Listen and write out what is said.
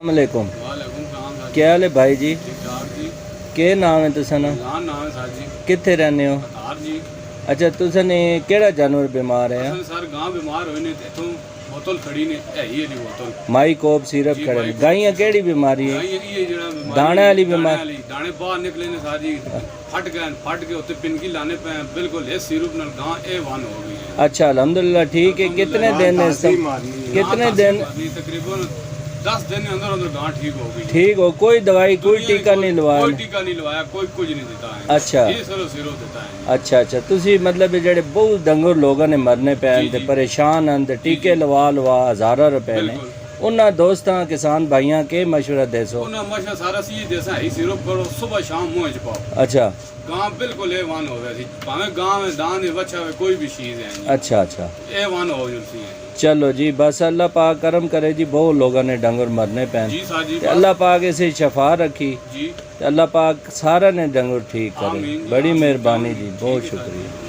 वालेकुम। क्या हाल है भाई जी? के नाम है तुसाना? कित्थे रहने हो? अच्छा तुसाने केड़ा जानवर बीमार है? सर गांव बीमार होए ने इथों बोतल खड़ी ने है नी बोतल माई कोप सिरप खड़े ने। गाइयां केड़ी बीमारी है? ये जेड़ा बीमारी दाने वाली बीमारी? दाने बाहर निकले ने साजी फट के उत्ते पिनकी लाने पे बिल्कुल ये सिरप नाल गां ए वन हो गई है। अच्छा अल्हम्दुलिल्लाह ठीक है। कितने दिन है कितने दिन? तकरीबन 10 दिन के अंदर अंदर गां ठीक हो गई। ठीक हो? कोई दवाई कोई टीका नहीं लवाया? कोई टीका नहीं लवाया, कोई कुछ नहीं देता है। अच्छा ये सिर्फ देता है। अच्छा तुसी मतलब जेड़े बहुत डंगर लोगों ने मरने पे ते परेशान हैं ते टीके लवा हज़ारा रुपए ने उन्हां दोस्तां किसान भाइयां के मशवरा देसो? उन्हां मशवरा सारा सी देसा ही सिरप करो सुबह शाम मुंह च पाओ। अच्छा गां बिल्कुल ए वन हो गया भावे गांव में दान है बच्चा है कोई भी चीज है। अच्छा ए वन हो जुलसी है। चलो जी बस अल्लाह पाक करम करे जी। बहुत लोगों ने डंगर मरने पे अल्लाह पाक इसे शफा रखी जी। अल्लाह पाक सारा ने डंगर ठीक करे। बड़ी मेहरबानी जी, बहुत शुक्रिया।